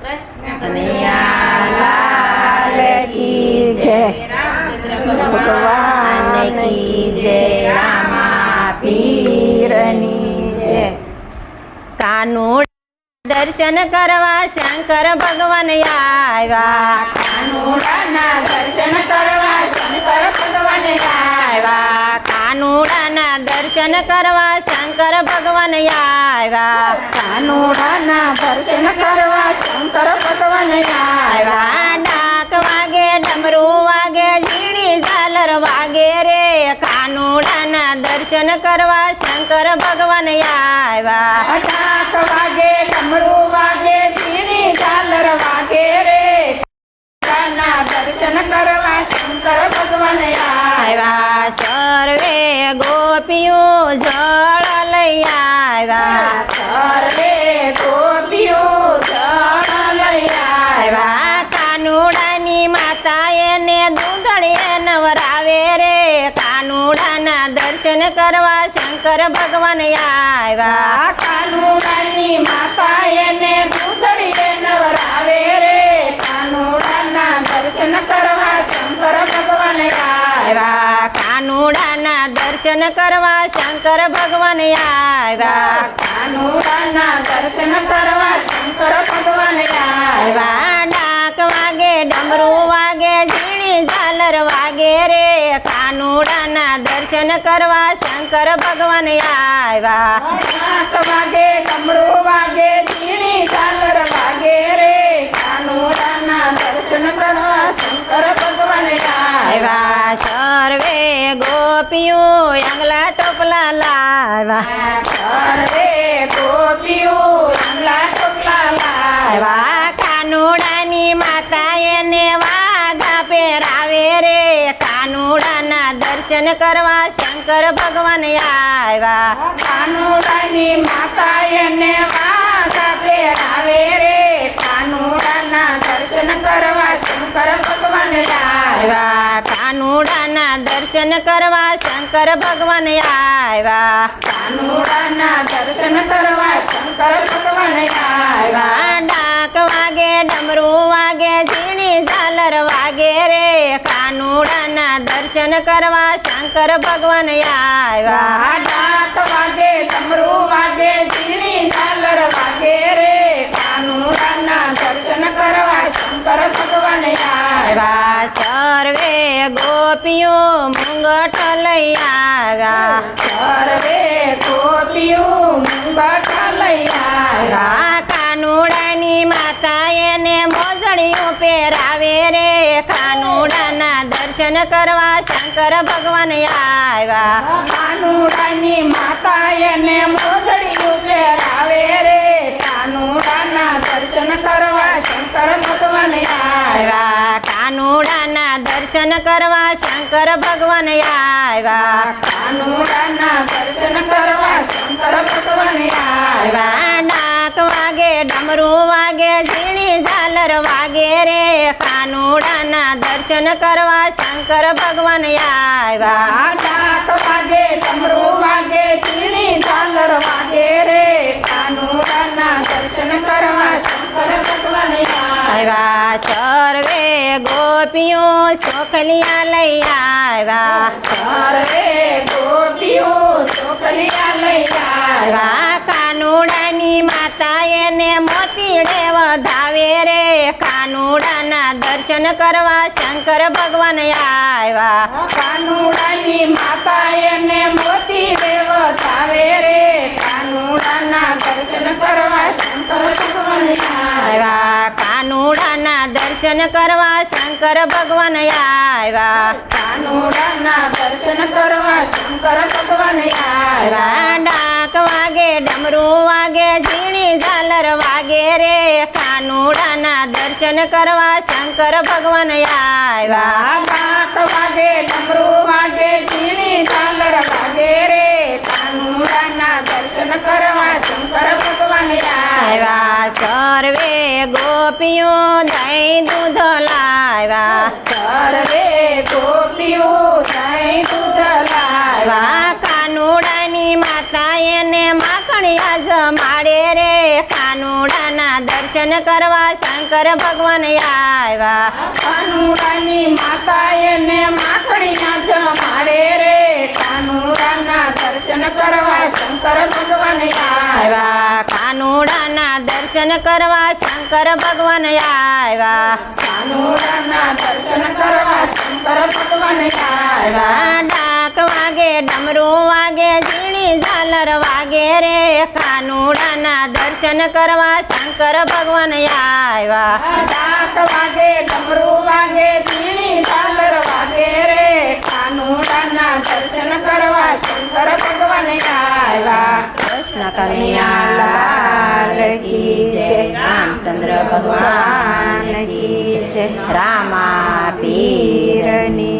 કનૈયા લાલ કી જય, ભગવાન કી જય, રામા પીરની જય. કાનુડા દર્શન કરવા શંકર ભગવાન આવ્યા. કાનુડાના દર્શન કરવા શંકર ભગવાન આવ્યા. કાનુડાના દર્શન કરવા શંકર ભગવાન આવ્યા. કાનુડાના દર્શન કરવા શંકર ભગવાન આવ્યા. ડાક વાગે, ડમરું વાગે, ઝીણી ઝાલર વાગે રે. કાનુડાના દર્શન કરવા શંકર ભગવાન આવ્યા. ડાક વાગે, ડમરું વાગે, ઝીણી ઝાલર વાગે રે. દર્શન કરવા શંકર ભગવાન આવ્યા. સર્વે ગોપીઓ જળ લઈ આવ્યા. સર્વે ગોપીઓ જળ લઈ આવ્યા. કાનુડાની માતા એને દૂધળીએ નવરાવે રે. કાનુડાના દર્શન કરવા શંકર ભગવાન આવ્યા. કાનુડાની માતા એને દૂધળીએ નવરાવે રે. કાનુડાના દર્શન કરવા શંકર ભગવાન આવ્યા. કાનુડાના દર્શન કરવા શંકર ભગવાન આવ્યા. કાનુડાના દર્શન કરવા શંકર ભગવાન આવ્યા. ડાક વાગે, ડમરું વાગે, ઝીણી ઝાલર વાગે રે. કાનુડાના દર્શન કરવા શંકર ભગવાન આવ્યા. ડાક વાગે, ડમરું વાગે, ઝીણી ઝાલર વાગે રે. કાનુડાના દર્શન કરવા શંકર ભગવાન આવ્યા. સર્વે ગોપીઓ આંગલા ટોપલા લાવ્યા. સર્વે ગોપીઓ આંગલા ટોપલા લાવ્યા. કાનુડાની માતા એને વાઘા પહેરાવે રે. કાનુડાના દર્શન કરવા શંકર ભગવાન આવ્યા. કાનુડાની માતા એને વાઘા પહેરાવે રે. કાનુડાના દર્શન કરવા શંકર ભગવાન આવ્યા. કાનુડાના દર્શન કરવા શંકર ભગવાન આવ્યા. કાનુડાના દર્શન કરવા શંકર ભગવાન આવ્યા. ડાક વાગે, ડમરું વાગે, ઝીણી ઝાલર વાગે રે. કાનુડાના દર્શન કરવા શંકર ભગવાન આવ્યા. ડાક વાગે, ડમરું વાગે, ઝીણી ઝાલર વાગે રે. કાનુડાના દર્શન કરવા શંકર ભગવાન આવ્યા. સર્વે ગોપીઓ મુંગટ લઈ આવ્યા. સર્વે ગોપીઓ મુંગટ લઈ આવ્યા. કાનુડાની માતા એને મોજડીઓ પહેરાવે રે. કાનુડાના દર્શન કરવા શંકર ભગવાન આવ્યા. કાનુડાની માતા એને મોજડીઓ પહેરાવે રે. કાનુડાના દર્શન કરવા શંકર ભગવાન આવ્યા. કાનુડાના દર્શન કરવા શંકર ભગવાન આવ્યા. કાનુડાના દર્શન કરવા શંકર ભગવાન આવ્યા. ડાક વાગે, ડમરું વાગે, ઝીણી ઝાલર વાગે રે. કાનુડાના દર્શન કરવા શંકર ભગવાન આવ્યા. ડાક વાગે, ડમરું વાગે, ઝીણી ઝાલર વાગે રે. કાનુડાના દર્શન કરવા શંકર ભગવાન આવ્યા. સર્વે ગોપીઓ સોખલિયા લઈ આવ્યા. સર્વે ગોપીઓ સોખલિયા લઈ આવ્યા. કાનુડાની માતા એને મોતીડે વધાવે રે. કાનુડાના દર્શન કરવા શંકર ભગવાન આવ્યા. કાનુડાની માતા એને મોતીડે વધાવે રે. કાનુડાના દર્શન કરવા શંકર ભગવાન આવ્યા. કાનુડાના દર્શન કરવા શંકર ભગવાન આવ્યા. કાનુડાના દર્શન કરવા શંકર ભગવાન આવ્યા. ડાક વાગે, ડમરું વાગે, ઝીણી ઝાલર વાગે રે. કાનુડાના દર્શન કરવા શંકર ભગવાન આવ્યા. ડાક વાગે, ડમરું વાગે, ઝીણી ઝાલર વાગે રે. કાનુડાના દર્શન કરવા શંકર ભગવાન આવ્યા. સર્વે ગોપીઓ દહીં દૂધ લાવ્યા. સર્વે ગોપીઓ દહીં દૂધ લાવ્યા. કાનુડાની માતા માતા એને માખણિયા જમાડે રે કાનુડાના દર્શન કરવા શંકર ભગવાન આવ્યા કાનુડાની માતા એને માખણિયા જમાડે રે કાનુડાના દર્શન કરવા શંકર ભગવાન આવ્યા કાનુડાના દર્શન કરવા શંકર ભગવાન આવ્યા કાનુડાના દર્શન કરવા શંકર ભગવાન આવ્યા ડાક વાગે ડમરું વાગે ઝીણી ઝાલર વાગે રે કાનુડાના દર્શન કરવા શંકર ભગવાન આવ્યા ડાક વાગે ડમરું વાગે ઝીણી ઝાલર વાગે રે કાનુડાના દર્શન કરવા શંકર ભગવાન આવ્યા કૃષ્ણ કનૈયા લાલ કી જય રામચંદ્ર ભગવાન કી જય રામા પીરની